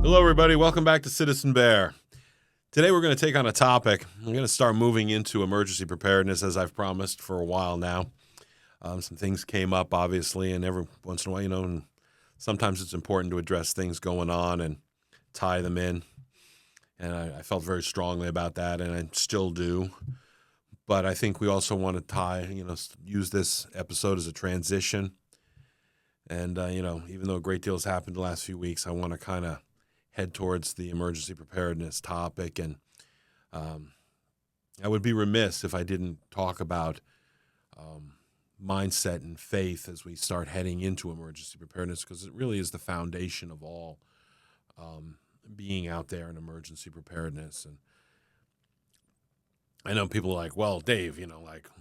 Hello, everybody. Welcome back to Citizen Bear. Today, we're going to take on a topic. We're going to start moving into emergency preparedness, as I've promised for a while now. Some things came up, obviously, and every once in a while, and sometimes it's important to address things going on and tie them in. And I felt very strongly about that, and I still do. But I think we also want to use this episode as a transition. And, even though a great deal has happened the last few weeks, I want to kind of head towards the emergency preparedness topic. And I would be remiss if I didn't talk about mindset and faith as we start heading into emergency preparedness, because it really is the foundation of all being out there in emergency preparedness. And I know people are like, well, Dave,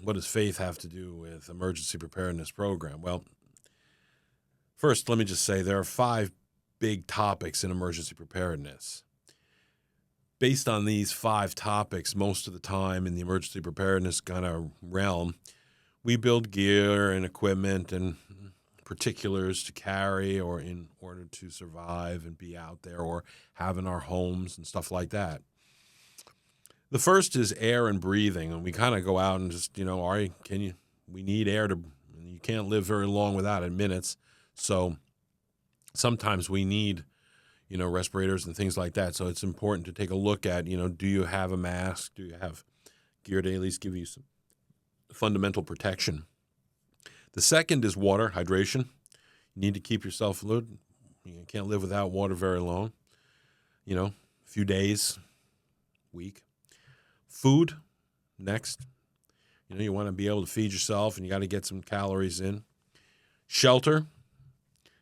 what does faith have to do with emergency preparedness program? Well, first, let me just say there are 5 big topics in emergency preparedness. Based on these 5 topics, most of the time in the emergency preparedness kind of realm, we build gear and equipment and particulars to carry or in order to survive and be out there or have in our homes and stuff like that. The first is air and breathing, and we kind of go out and just, we need air you can't live very long without it, minutes. So sometimes we need, respirators and things like that. So it's important to take a look at, do you have a mask? Do you have gear to at least give you some fundamental protection? The second is water, hydration. You need to keep yourself fluid. You can't live without water very long, a few days, week. Food, next. You want to be able to feed yourself and you got to get some calories in. Shelter.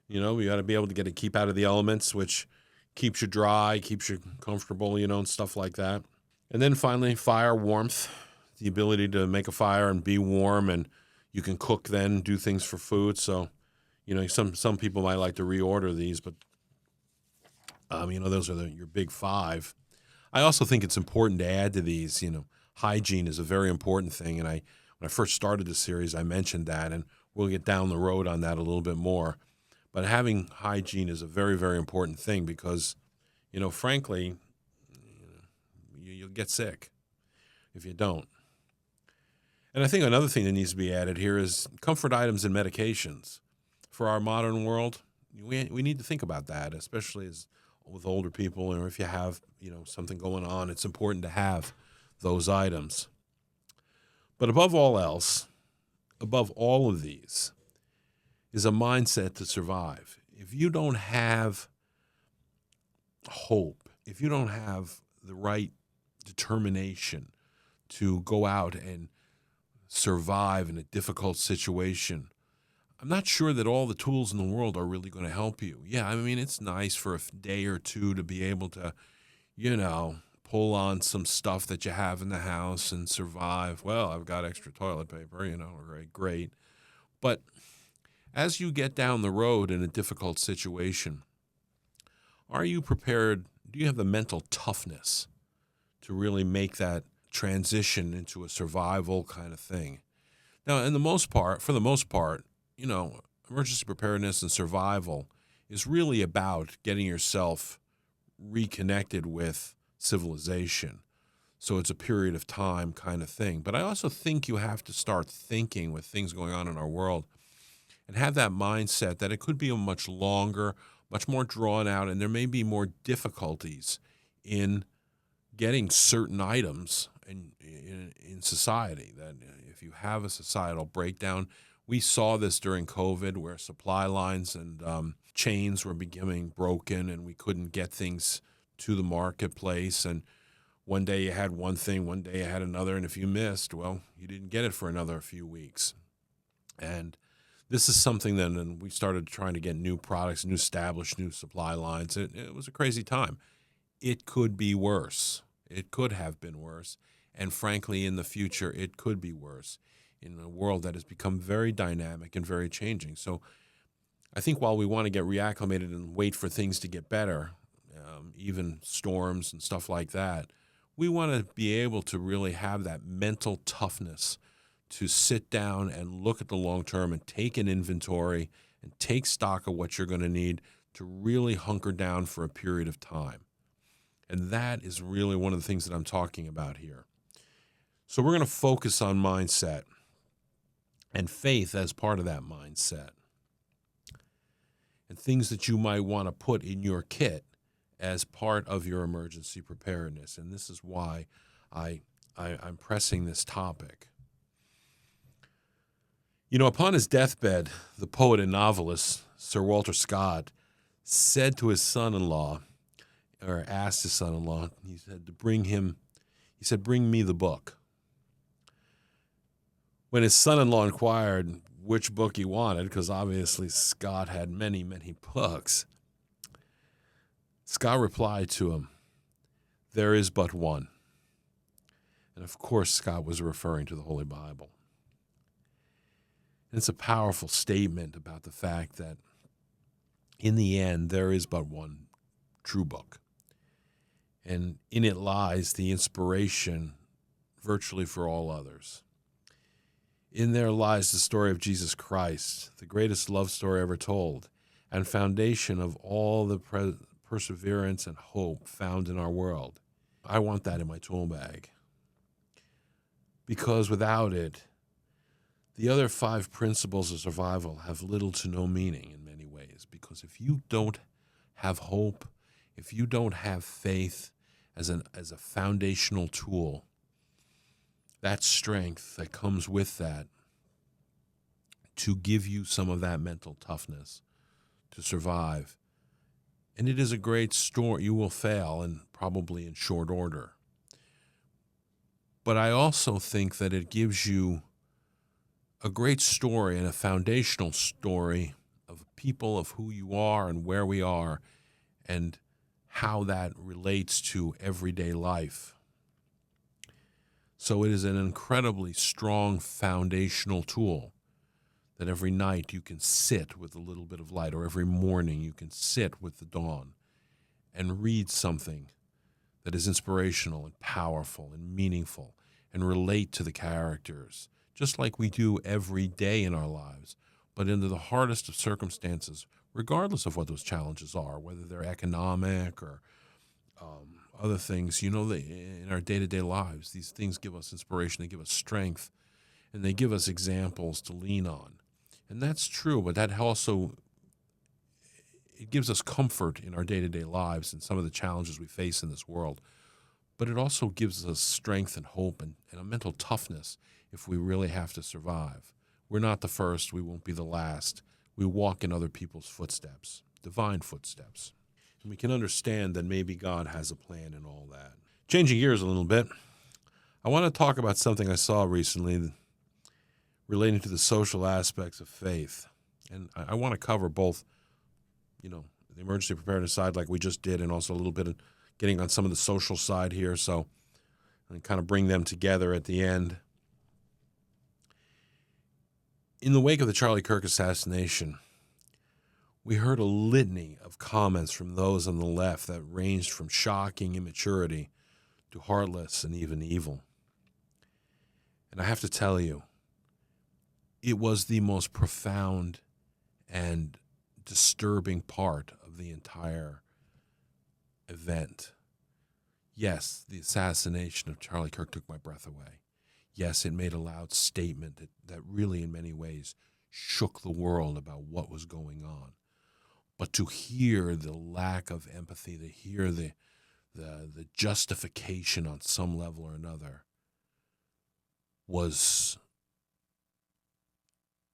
You got to be able to keep out of the elements, which keeps you dry, keeps you comfortable, and stuff like that. And then finally, fire, warmth, the ability to make a fire and be warm, and you can cook then, do things for food. So, some people might like to reorder these, but, those are your big 5. I also think it's important to add to these, hygiene is a very important thing. And when I first started this series, I mentioned that, and we'll get down the road on that a little bit more. But having hygiene is a very, very important thing because, frankly, you'll get sick if you don't. And I think another thing that needs to be added here is comfort items and medications. For our modern world, we need to think about that, especially as with older people, or if you have, something going on, it's important to have those items. But above all else, above all of these, is a mindset to survive. If you don't have hope, if you don't have the right determination to go out and survive in a difficult situation, I'm not sure that all the tools in the world are really going to help you. Yeah, it's nice for a day or two to be able to, pull on some stuff that you have in the house and survive. Well, I've got extra toilet paper, great. But as you get down the road in a difficult situation, are you prepared? Do you have the mental toughness to really make that transition into a survival kind of thing? Now, for the most part, emergency preparedness and survival is really about getting yourself reconnected with civilization. So it's a period of time kind of thing. But I also think you have to start thinking with things going on in our world and have that mindset that it could be a much longer, much more drawn out, and there may be more difficulties in getting certain items in society. That if you have a societal breakdown, we saw this during COVID where supply lines and chains were becoming broken and we couldn't get things to the marketplace. And one day you had one thing, one day you had another, and if you missed, well, you didn't get it for another few weeks. And this is something that, and we started trying to get new products, new supply lines. It was a crazy time. It could be worse. It could have been worse. And frankly, in the future, it could be worse in a world that has become very dynamic and very changing. So I think while we want to get reacclimated and wait for things to get better, even storms and stuff like that, we want to be able to really have that mental toughness to sit down and look at the long term and take an inventory and take stock of what you're going to need to really hunker down for a period of time. And that is really one of the things that I'm talking about here. So we're going to focus on mindset and faith as part of that mindset, and things that you might want to put in your kit as part of your emergency preparedness. And this is why I'm pressing this topic. You know, upon his deathbed, the poet and novelist, Sir Walter Scott, said to his son-in-law, or asked his son-in-law, he said, bring me the book. When his son-in-law inquired which book he wanted, because obviously Scott had many, many books, Scott replied to him, there is but one. And of course, Scott was referring to the Holy Bible. And it's a powerful statement about the fact that in the end, there is but one true book. And in it lies the inspiration virtually for all others. In there lies the story of Jesus Christ, the greatest love story ever told, and foundation of all the perseverance and hope found in our world. I want that in my tool bag. Because without it, the other 5 principles of survival have little to no meaning in many ways. Because if you don't have hope, if you don't have faith as a foundational tool, that strength that comes with that to give you some of that mental toughness to survive. And it is a great story. You will fail, and probably in short order. But I also think that it gives you a great story and a foundational story of people, of who you are and where we are, and how that relates to everyday life. So it is an incredibly strong foundational tool that every night you can sit with a little bit of light, or every morning you can sit with the dawn and read something that is inspirational and powerful and meaningful and relate to the characters, just like we do every day in our lives, but under the hardest of circumstances, regardless of what those challenges are, whether they're economic or other things. You know, in our day-to-day lives, these things give us inspiration, they give us strength, and they give us examples to lean on. And that's true, but that also, it gives us comfort in our day-to-day lives and some of the challenges we face in this world. But it also gives us strength and hope and a mental toughness if we really have to survive. We're not the first, we won't be the last. We walk in other people's footsteps, divine footsteps. And we can understand that maybe God has a plan in all that. Changing gears a little bit, I want to talk about something I saw recently relating to the social aspects of faith. And I want to cover both, you know, the emergency preparedness side like we just did, and also a little bit of getting on some of the social side here, so and kind of bring them together at the end. In the wake of the Charlie Kirk assassination, we heard a litany of comments from those on the left that ranged from shocking immaturity to heartless and even evil. And I have to tell you, it was the most profound and disturbing part of the entire event. Yes, the assassination of Charlie Kirk took my breath away. Yes, it made a loud statement that really in many ways shook the world about what was going on. But to hear the lack of empathy, to hear the justification on some level or another was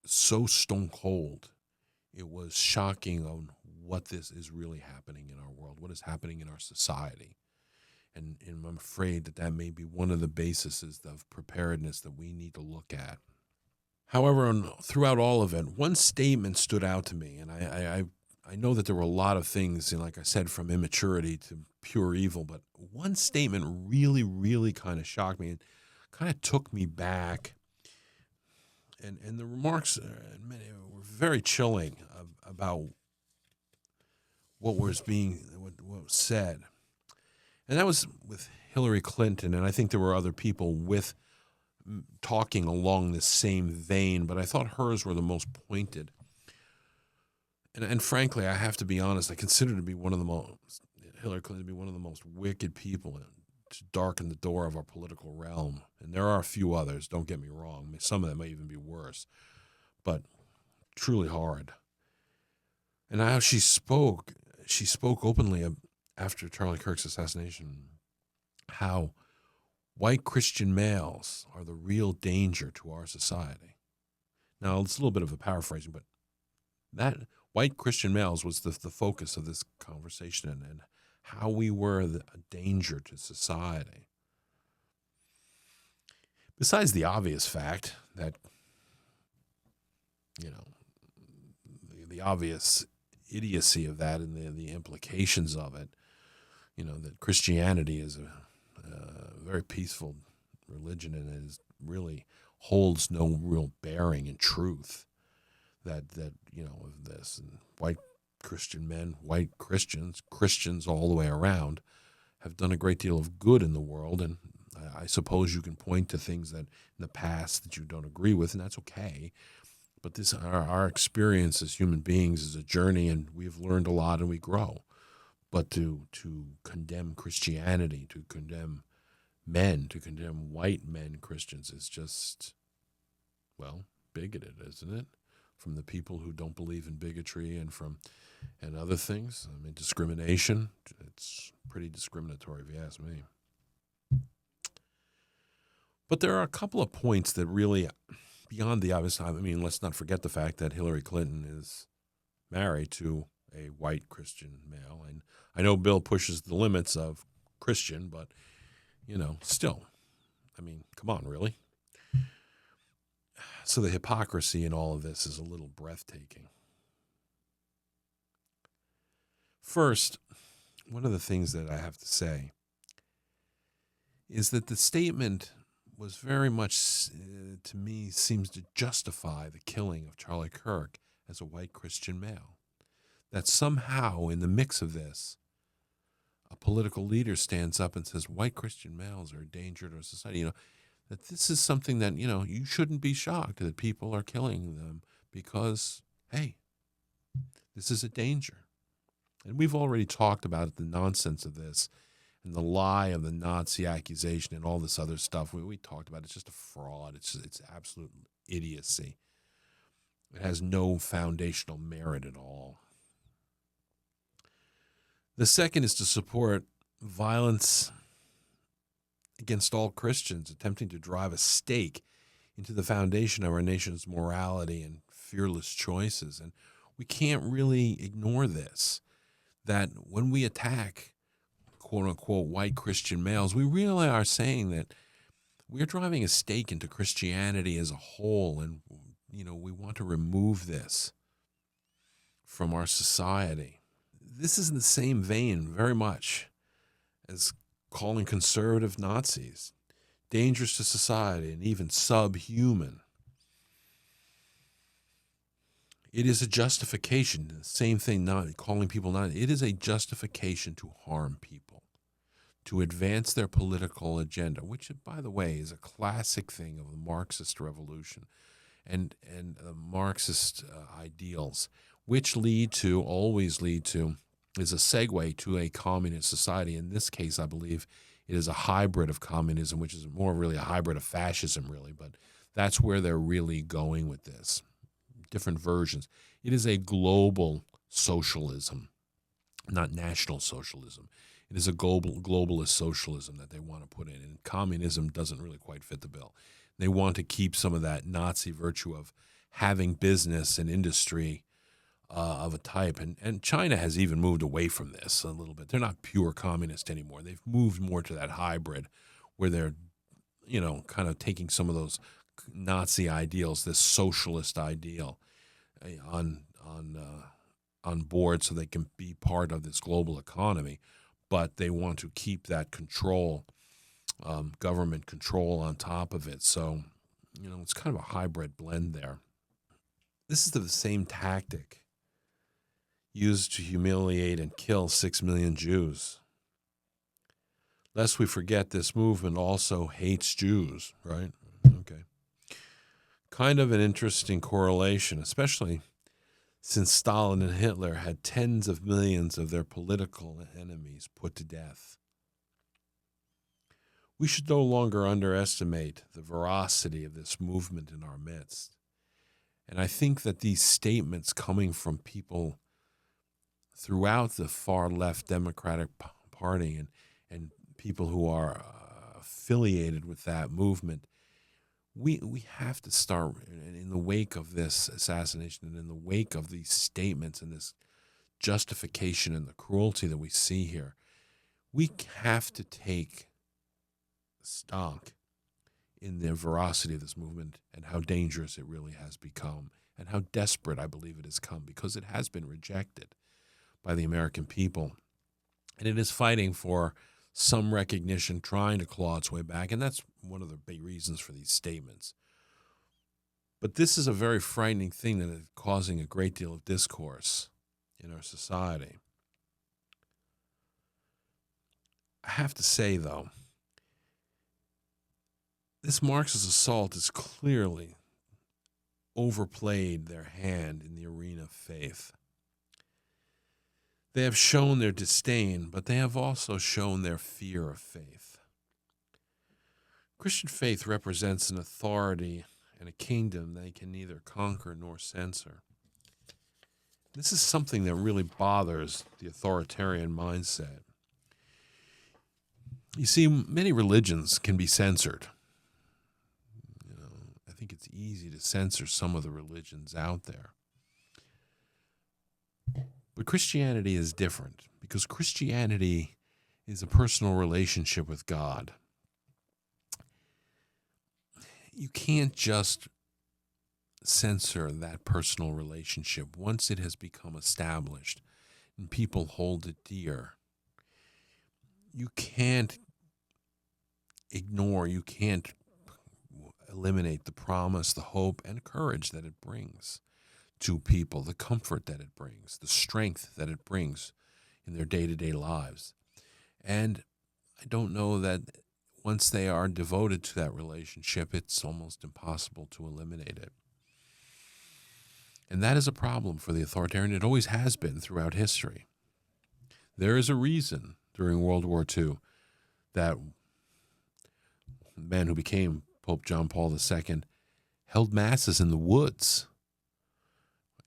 so stone cold. It was shocking on what this is really happening in our world, what is happening in our society. And I'm afraid that may be one of the bases of preparedness that we need to look at. However, throughout all of it, one statement stood out to me, and I know that there were a lot of things, and like I said, from immaturity to pure evil, but one statement really, really kind of shocked me and kind of took me back. And the remarks were very chilling about what was said. And that was with Hillary Clinton, and I think there were other people talking along this same vein, but I thought hers were the most pointed. And frankly, I have to be honest, I consider to be one of the most, Hillary Clinton to be one of the most wicked people to darken the door of our political realm. And there are a few others, don't get me wrong. Some of them may even be worse, but truly horrid. And how she spoke openly after Charlie Kirk's assassination, how white Christian males are the real danger to our society. Now, it's a little bit of a paraphrasing, but that white Christian males was the focus of this conversation, and how we were a danger to society. Besides the obvious fact that, the obvious idiocy of that and the implications of it, that Christianity is a very peaceful religion and is really holds no real bearing in truth. That of this, and white Christian men, white Christians all the way around, have done a great deal of good in the world. And I suppose you can point to things that in the past that you don't agree with, and that's okay. But this our experience as human beings is a journey, and we've learned a lot and we grow. But to condemn Christianity, to condemn men, to condemn white men Christians is just, well, bigoted, isn't it? From the people who don't believe in bigotry and other things. I mean, discrimination, it's pretty discriminatory if you ask me. But there are a couple of points that really, beyond the obvious, I mean, let's not forget the fact that Hillary Clinton is married to a white Christian male. And I know Bill pushes the limits of Christian, but, still, I mean, come on, really? So the hypocrisy in all of this is a little breathtaking. First, one of the things that I have to say is that the statement was very much, to me, seems to justify the killing of Charlie Kirk as a white Christian male. That somehow in the mix of this, a political leader stands up and says white Christian males are a danger to society. That this is something that, you shouldn't be shocked that people are killing them because, hey, this is a danger. And we've already talked about the nonsense of this and the lie of the Nazi accusation and all this other stuff. We talked about it. It's just a fraud. It's absolute idiocy. It has no foundational merit at all. The second is to support violence against all Christians, attempting to drive a stake into the foundation of our nation's morality and fearless choices. And we can't really ignore this, that when we attack, quote unquote, white Christian males, we really are saying that we're driving a stake into Christianity as a whole. And, we want to remove this from our society. This is in the same vein very much as calling conservative Nazis dangerous to society and even subhuman. It is a justification, the same thing, not calling people not. It is a justification to harm people, to advance their political agenda, which, by the way, is a classic thing of the Marxist revolution and Marxist ideals, which always lead to, is a segue to a communist society. In this case, I believe it is a hybrid of communism, which is more really a hybrid of fascism, really. But that's where they're really going with this. Different versions. It is a global socialism, not national socialism. It is a globalist socialism that they want to put in. And communism doesn't really quite fit the bill. They want to keep some of that Nazi virtue of having business and industry of a type. And China has even moved away from this a little bit. They're not pure communist anymore. They've moved more to that hybrid where they're, kind of taking some of those Nazi ideals, this socialist ideal, on board so they can be part of this global economy. But they want to keep that control, government control on top of it. So, it's kind of a hybrid blend there. This is the same tactic used to humiliate and kill 6 million Jews. Lest we forget, this movement also hates Jews, right? Okay. Kind of an interesting correlation, especially since Stalin and Hitler had tens of millions of their political enemies put to death. We should no longer underestimate the veracity of this movement in our midst. And I think that these statements coming from people throughout the far left Democratic Party and people who are affiliated with that movement, we have to start, in the wake of this assassination and in the wake of these statements and this justification and the cruelty that we see here, we have to take stock in the veracity of this movement and how dangerous it really has become and how desperate I believe it has come, because it has been rejected by the American people. And it is fighting for some recognition, trying to claw its way back, and that's one of the big reasons for these statements. But this is a very frightening thing that is causing a great deal of discourse in our society. I have to say, though, this Marxist assault has clearly overplayed their hand in the arena of faith. They have shown their disdain, but they have also shown their fear of faith. Christian faith represents an authority and a kingdom they can neither conquer nor censor. This is something that really bothers the authoritarian mindset. You see, many religions can be censored. I think it's easy to censor some of the religions out there. But Christianity is different, because Christianity is a personal relationship with God. You can't just censor that personal relationship once it has become established and people hold it dear. You can't ignore, you can't eliminate the promise, the hope, and courage that it brings to people, the comfort that it brings, the strength that it brings in their day-to-day lives. And I don't know that once they are devoted to that relationship, it's almost impossible to eliminate it. And that is a problem for the authoritarian. It always has been throughout history. There is a reason during World War II that the man who became Pope John Paul II held masses in the woods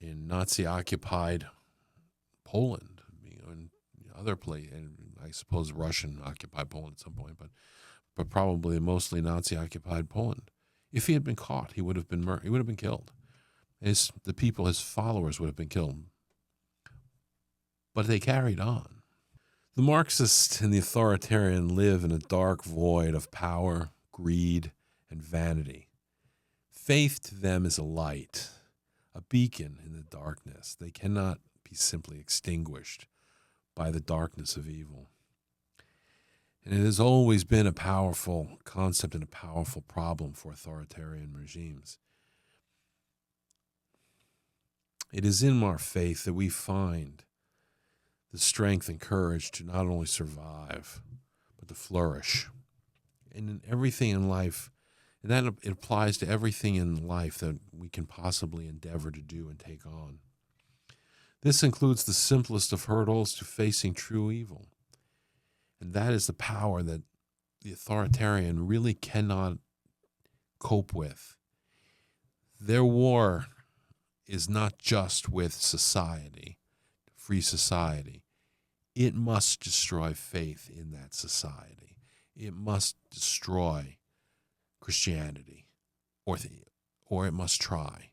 in Nazi-occupied Poland, and other places, and I suppose Russian-occupied Poland at some point, but probably mostly Nazi-occupied Poland. If he had been caught, he would have been he would have been killed. His followers would have been killed. But they carried on. The Marxists and the authoritarian live in a dark void of power, greed, and vanity. Faith to them is a light, a beacon in the darkness. They cannot be simply extinguished by the darkness of evil. And it has always been a powerful concept and a powerful problem for authoritarian regimes. It is in our faith that we find the strength and courage to not only survive, but to flourish. And in everything in life, and that it applies to everything in life that we can possibly endeavor to do and take on. This includes the simplest of hurdles to facing true evil. And that is the power that the authoritarian really cannot cope with. Their war is not just with society, free society. It must destroy faith in that society. It must destroy Christianity, or it must try.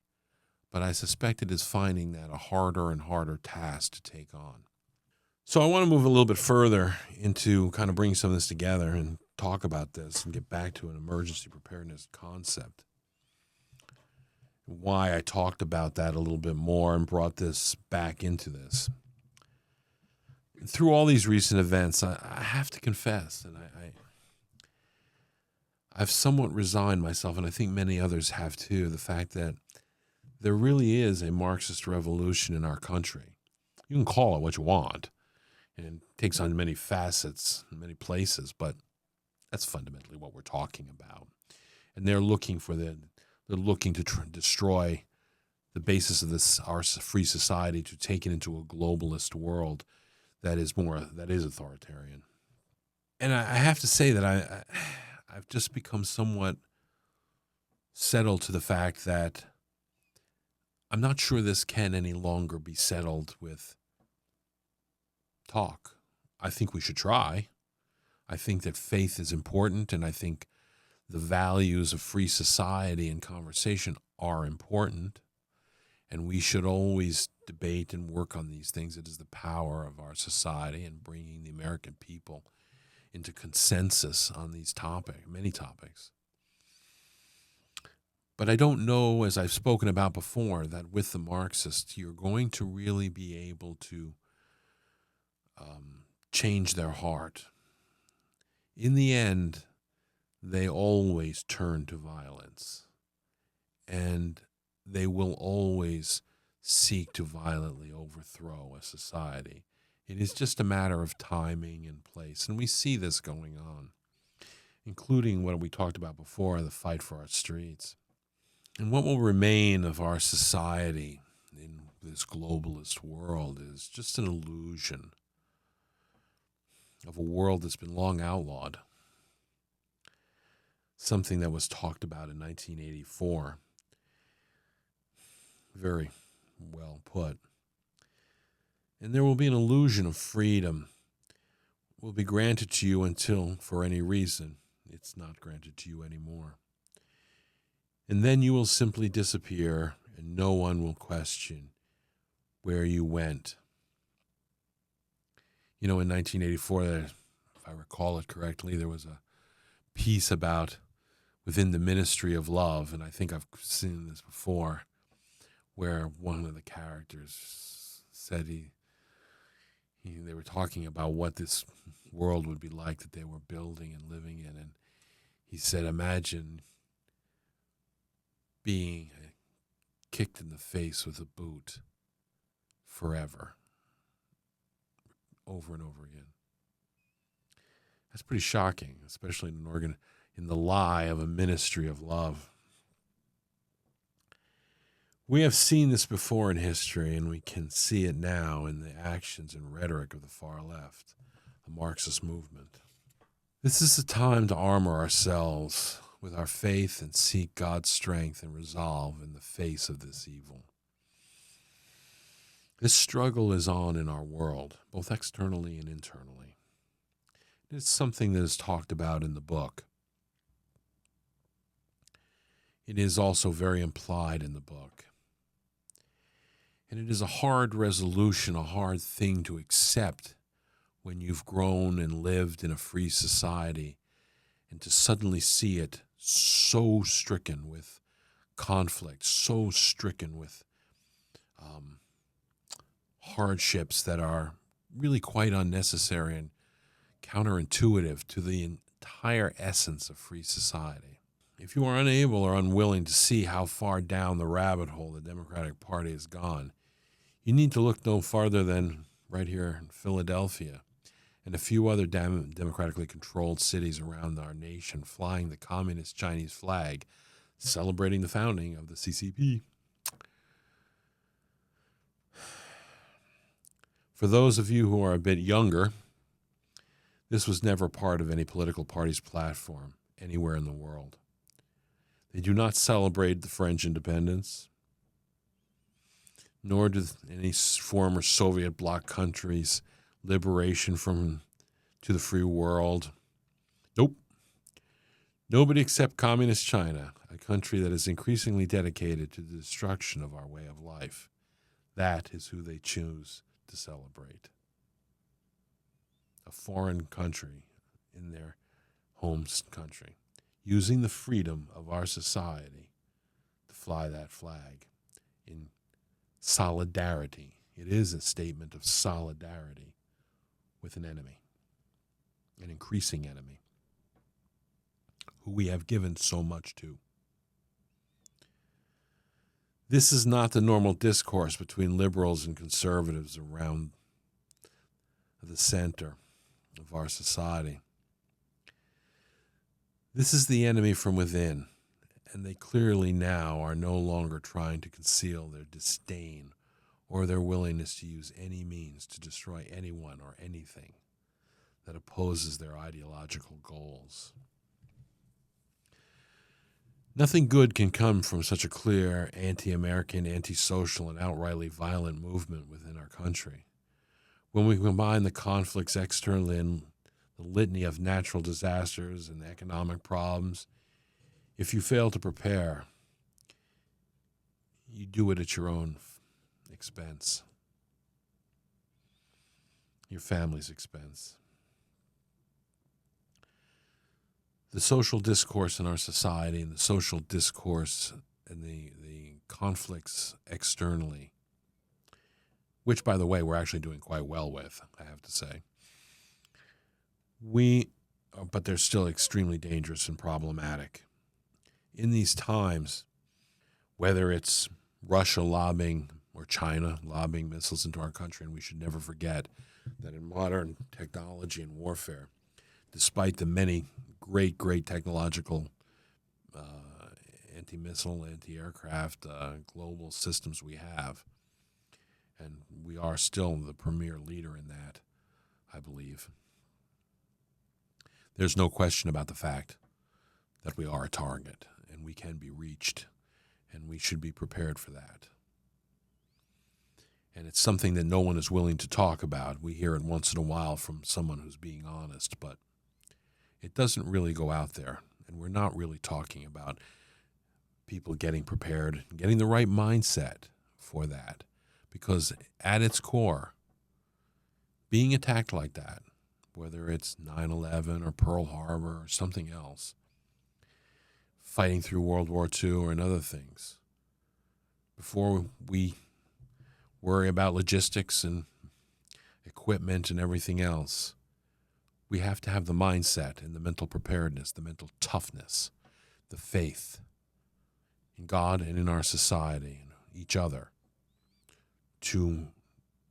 But I suspect it is finding that a harder and harder task to take on. So I want to move a little bit further into kind of bringing some of this together and talk about this and get back to an emergency preparedness concept. Why I talked about that a little bit more and brought this back into this. Through all these recent events, I have to confess, and I've somewhat resigned myself, and I think many others have too, the fact that there really is a Marxist revolution in our country. You can call it what you want, and it takes on many facets in many places, but that's fundamentally what we're talking about. And they're looking to destroy the basis of this our free society to take it into a globalist world that is authoritarian. And I have to say that I've just become somewhat settled to the fact that I'm not sure this can any longer be settled with talk. I think we should try. I think that faith is important, and I think the values of free society and conversation are important, and we should always debate and work on these things. It is the power of our society and bringing the American people into consensus on these many topics. But I don't know, as I've spoken about before, that with the Marxists, you're going to really be able to change their heart. In the end, they always turn to violence, and they will always seek to violently overthrow a society. It is just a matter of timing and place, and we see this going on, including what we talked about before, the fight for our streets. And what will remain of our society in this globalist world is just an illusion of a world that's been long outlawed. Something that was talked about in 1984. Very well put. And there will be an illusion of freedom will be granted to you until, for any reason, it's not granted to you anymore. And then you will simply disappear, and no one will question where you went. You know, in 1984, if I recall it correctly, there was a piece about within the Ministry of Love, and I think I've seen this before, where one of the characters said they were talking about what this world would be like that they were building and living in, and he said, imagine being kicked in the face with a boot forever, over and over again. That's pretty shocking, especially in the lie of a ministry of love. We have seen this before in history, and we can see it now in the actions and rhetoric of the far left, the Marxist movement. This is the time to armor ourselves with our faith and seek God's strength and resolve in the face of this evil. This struggle is on in our world, both externally and internally. It's something that is talked about in the book. It is also very implied in the book. And it is a hard resolution, a hard thing to accept when you've grown and lived in a free society, and to suddenly see it so stricken with conflict, so stricken with hardships that are really quite unnecessary and counterintuitive to the entire essence of free society. If you are unable or unwilling to see how far down the rabbit hole the Democratic Party has gone, you need to look no farther than right here in Philadelphia and a few other democratically controlled cities around our nation flying the communist Chinese flag, celebrating the founding of the CCP. For those of you who are a bit younger, this was never part of any political party's platform anywhere in the world. They do not celebrate the French independence, nor do any former Soviet bloc countries' liberation to the free world. Nope. Nobody except communist China, a country that is increasingly dedicated to the destruction of our way of life. That is who they choose to celebrate. A foreign country in their home country, using the freedom of our society to fly that flag in solidarity. It is a statement of solidarity with an enemy, an increasing enemy, who we have given so much to. This is not the normal discourse between liberals and conservatives around the center of our society. This is the enemy from within, And they clearly now are no longer trying to conceal their disdain or their willingness to use any means to destroy anyone or anything that opposes their ideological goals. Nothing good can come from such a clear anti-American, anti-social, and outrightly violent movement within our country. When we combine the conflicts externally and the litany of natural disasters and economic problems, if you fail to prepare, you do it at your own expense, your family's expense. The social discourse in our society and the social discourse and the conflicts externally, which, by the way, we're actually doing quite well with, I have to say. But they're still extremely dangerous and problematic. In these times, whether it's Russia lobbying or China lobbying missiles into our country, and we should never forget that in modern technology and warfare, despite the many great technological anti-missile, anti-aircraft, global systems we have, and we are still the premier leader in that, I believe. There's no question about the fact that we are a target and we can be reached, and we should be prepared for that. And it's something that no one is willing to talk about. We hear it once in a while from someone who's being honest, but it doesn't really go out there, and we're not really talking about people getting prepared and getting the right mindset for that, because at its core, being attacked like that, whether it's 9/11 or Pearl Harbor or something else, fighting through World War II and other things, before we worry about logistics and equipment and everything else, we have to have the mindset and the mental preparedness, the mental toughness, the faith in God and in our society and each other to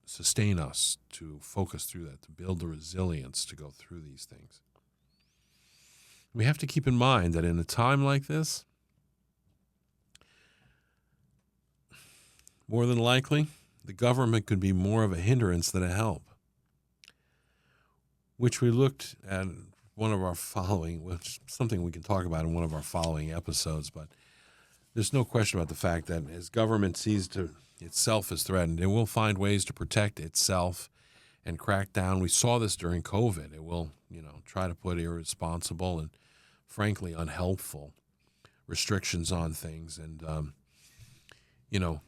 sustain us, to focus through that, to build the resilience to go through these things. We have to keep in mind that in a time like this, more than likely, the government could be more of a hindrance than a help, which we looked at one of our following, which is something we can talk about in one of our following episodes, but there's no question about the fact that as government sees to itself as threatened, it will find ways to protect itself and crack down. We saw this during COVID. It will, try to put irresponsible and frankly unhelpful restrictions on things. And,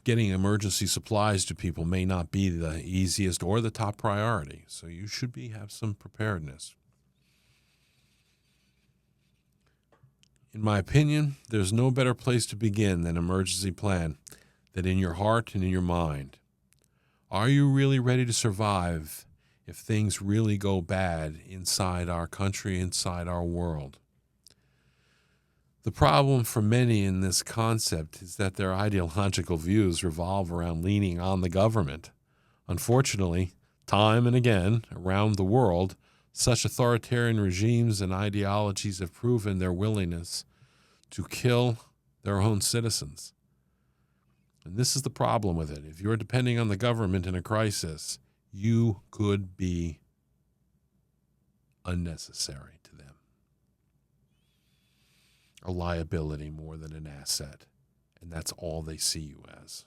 getting emergency supplies to people may not be the easiest or the top priority. So you should have some preparedness. In my opinion, there's no better place to begin than an emergency plan than in your heart and in your mind. Are you really ready to survive if things really go bad inside our country, inside our world? The problem for many in this concept is that their ideological views revolve around leaning on the government. Unfortunately, time and again, around the world, such authoritarian regimes and ideologies have proven their willingness to kill their own citizens. And this is the problem with it. If you're depending on the government in a crisis, you could be unnecessary to them. A liability more than an asset. And that's all they see you as.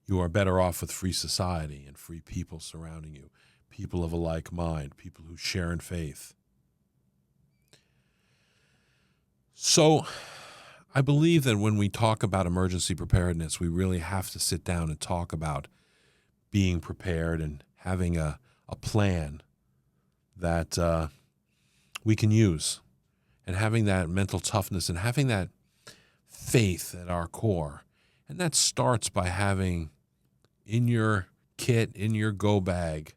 You are better off with free society and free people surrounding you, people of a like mind, people who share in faith. So I believe that when we talk about emergency preparedness, we really have to sit down and talk about being prepared and having a plan that we can use, and having that mental toughness and having that faith at our core. And that starts by having in your kit, in your go bag,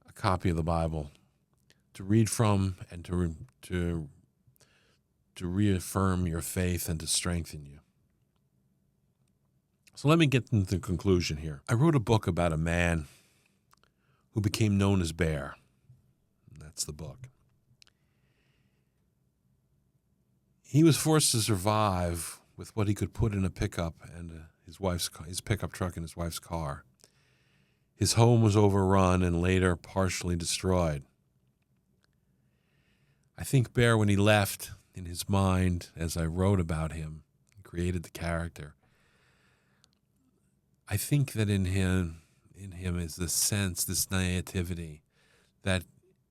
a copy of the Bible to read from and to reaffirm your faith and to strengthen you. So let me get into the conclusion here. I wrote a book about a man who became known as Bear. That's the book. He was forced to survive with what he could put in a pickup and his pickup truck and his wife's car. His home was overrun and later partially destroyed. I think Bear, when he left, in his mind, as I wrote about him and created the character, I think that in him is this sense, this naivety, that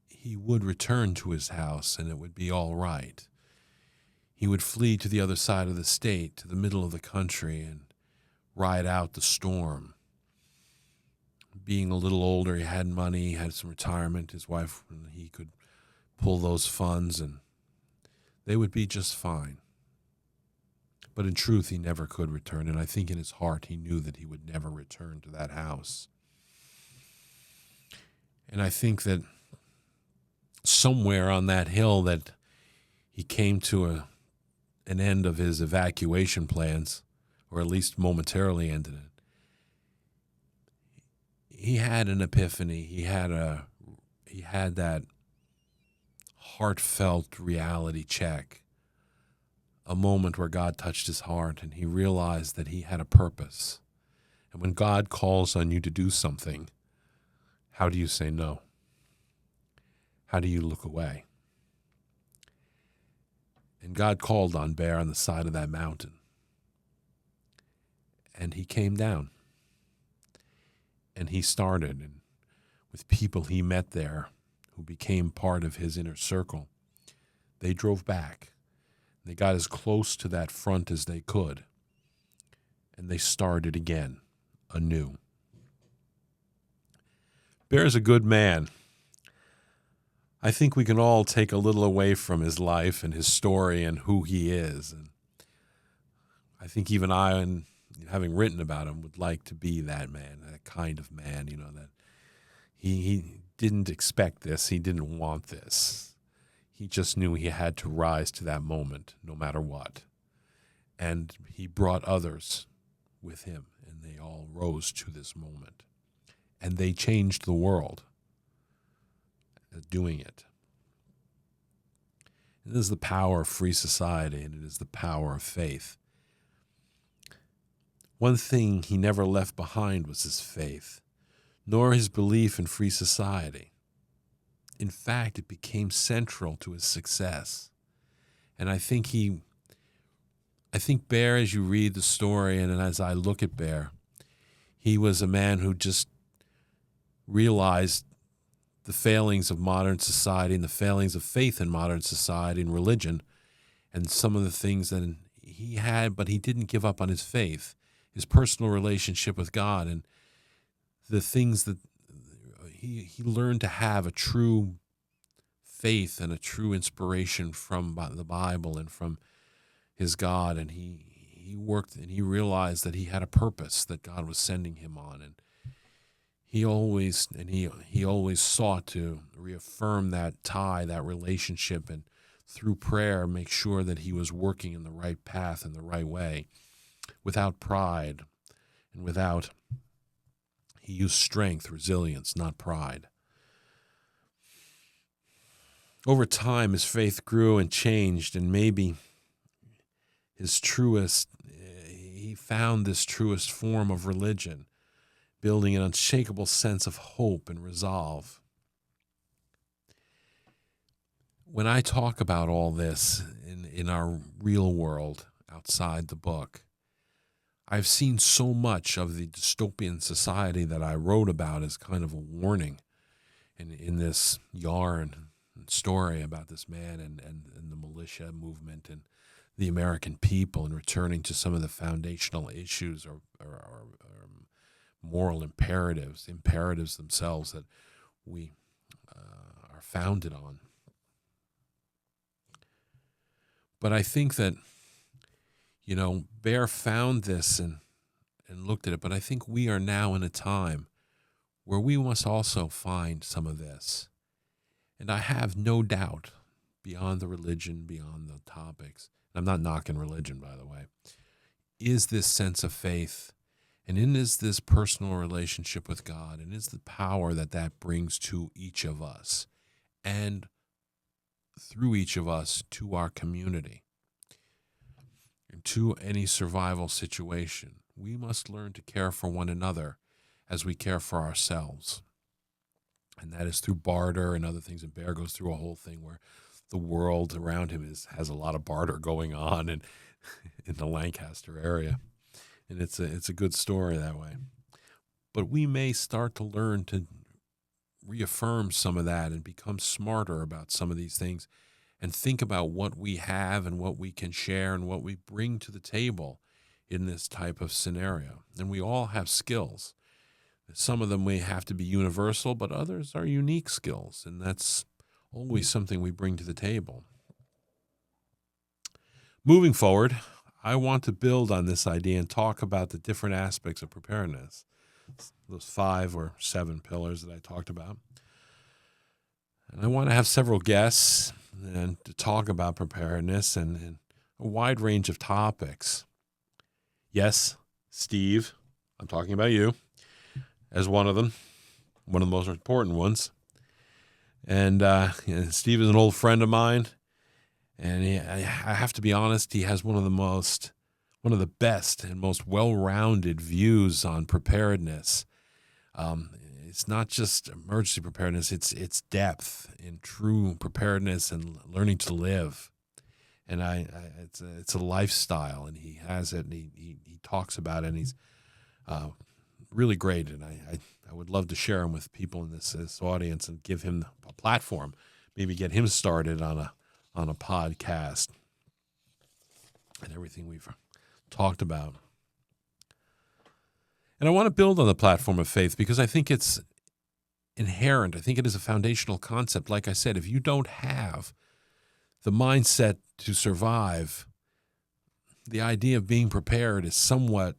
he would return to his house and it would be all right. He would flee to the other side of the state, to the middle of the country, and ride out the storm. Being a little older, he had money, he had some retirement. His wife, he could pull those funds and they would be just fine. But in truth, he never could return, and I think in his heart he knew that he would never return to that house. And I think that somewhere on that hill that he came to an end of his evacuation plans, or at least momentarily ended it. He had an epiphany. He had that heartfelt reality check, a moment where God touched his heart and he realized that he had a purpose. And when God calls on you to do something, how do you say no? How do you look away? And God called on Bear on the side of that mountain. And he came down. And he started, and with people he met there who became part of his inner circle, they drove back. They got as close to that front as they could. And they started again, anew. Bear's a good man. I think we can all take a little away from his life and his story and who he is. And I think even I, and having written about him, would like to be that man, that kind of man, that he didn't expect this. He didn't want this. He just knew he had to rise to that moment no matter what. And he brought others with him, and they all rose to this moment. And they changed the world doing it. It is the power of free society, and it is the power of faith. One thing he never left behind was his faith, nor his belief in free society. In fact, it became central to his success. And I think Bear, as you read the story and as I look at Bear, he was a man who just realized the failings of modern society and the failings of faith in modern society and religion and some of the things that he had, but he didn't give up on his faith, his personal relationship with God, and the things that he learned to have a true faith and a true inspiration from the Bible and from his God. And he worked and he realized that he had a purpose that God was sending him on. And he always sought to reaffirm that tie, that relationship, and through prayer make sure that he was working in the right path and the right way without pride and without. He used strength, resilience, not pride. Over time, his faith grew and changed, and maybe he found this truest form of religion, building an unshakable sense of hope and resolve. When I talk about all this in our real world outside the book, I've seen so much of the dystopian society that I wrote about as kind of a warning in this yarn and story about this man and the militia movement and the American people, and returning to some of the foundational issues or moral imperatives themselves that we are founded on. But I think that Bear found this and looked at it, but I think we are now in a time where we must also find some of this. And I have no doubt, beyond the religion, beyond the topics, I'm not knocking religion, by the way, is this sense of faith, and is this personal relationship with God, and is the power that brings to each of us, and through each of us to our community. to any survival situation, we must learn to care for one another as we care for ourselves. And that is through barter and other things. And Bear goes through a whole thing where the world around him has a lot of barter going on in the Lancaster area. And it's a good story that way. But we may start to learn to reaffirm some of that and become smarter about some of these things and think about what we have and what we can share and what we bring to the table in this type of scenario. And we all have skills. Some of them may have to be universal, but others are unique skills, and that's always something we bring to the table. Moving forward, I want to build on this idea and talk about the different aspects of preparedness, those 5 or 7 pillars that I talked about. And I want to have several guests and to talk about preparedness and a wide range of topics. Yes, Steve, I'm talking about you as one of them, one of the most important ones. And Steve is an old friend of mine, and I have to be honest, he has one of the best and most well-rounded views on preparedness. It's not just emergency preparedness; it's depth in true preparedness and learning to live. And it's a lifestyle, and he has it, and he talks about it, and he's really great. And I would love to share him with people in this audience and give him a platform, maybe get him started on a podcast and everything we've talked about. And I want to build on the platform of faith because I think it's inherent. I think it is a foundational concept. Like I said, if you don't have the mindset to survive, the idea of being prepared is somewhat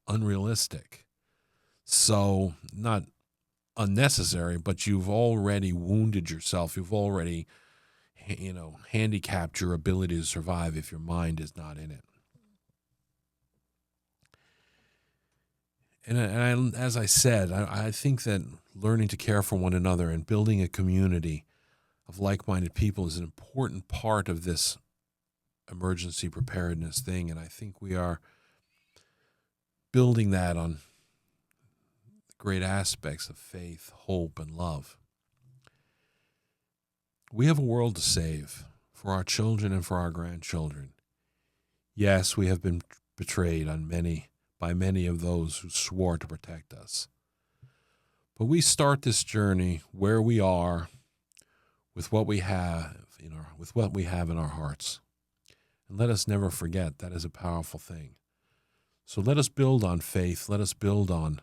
unrealistic. So not unnecessary, but you've already wounded yourself. You've already, handicapped your ability to survive if your mind is not in it. And as I said, I think that learning to care for one another and building a community of like-minded people is an important part of this emergency preparedness thing. And I think we are building that on the great aspects of faith, hope, and love. We have a world to save for our children and for our grandchildren. Yes, we have been betrayed by many of those who swore to protect us. But we start this journey where we are with what we have in our hearts. And let us never forget that is a powerful thing. So let us build on faith. Let us build on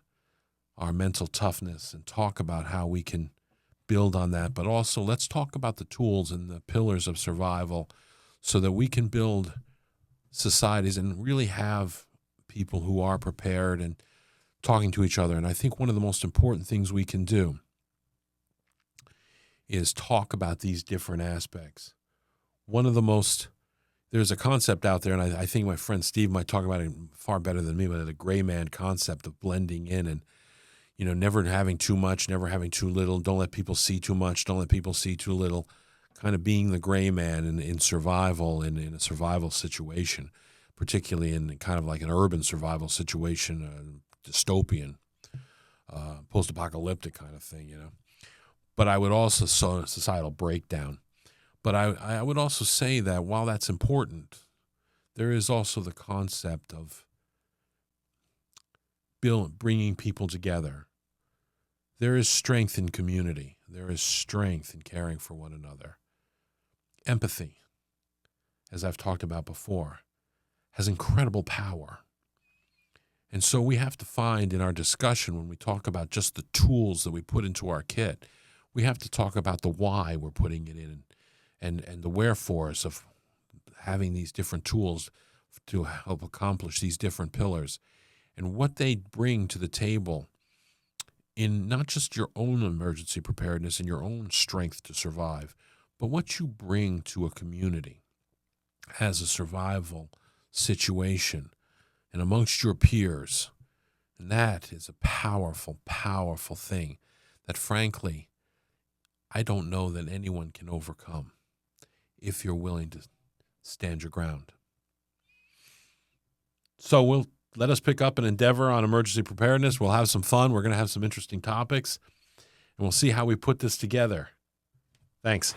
our mental toughness and talk about how we can build on that. But also let's talk about the tools and the pillars of survival so that we can build societies and really have people who are prepared and talking to each other. And I think one of the most important things we can do is talk about these different aspects. There's a concept out there, and I think my friend Steve might talk about it far better than me, but the gray man concept of blending in and, never having too much, never having too little. Don't let people see too much. Don't let people see too little. Kind of being the gray man in survival, in a survival situation, particularly in kind of like an urban survival situation, dystopian, post-apocalyptic kind of thing, But I would also societal breakdown. But I would also say that while that's important, there is also the concept of bringing people together. There is strength in community. There is strength in caring for one another. Empathy, as I've talked about before, has incredible power. And so we have to find in our discussion, when we talk about just the tools that we put into our kit, we have to talk about the why we're putting it in and the wherefores of having these different tools to help accomplish these different pillars and what they bring to the table in not just your own emergency preparedness and your own strength to survive, but what you bring to a community as a survival situation and amongst your peers. And that is a powerful, powerful thing that, frankly, I don't know that anyone can overcome if you're willing to stand your ground. So let us pick up an endeavor on emergency preparedness. We'll have some fun. We're going to have some interesting topics, and we'll see how we put this together. Thanks.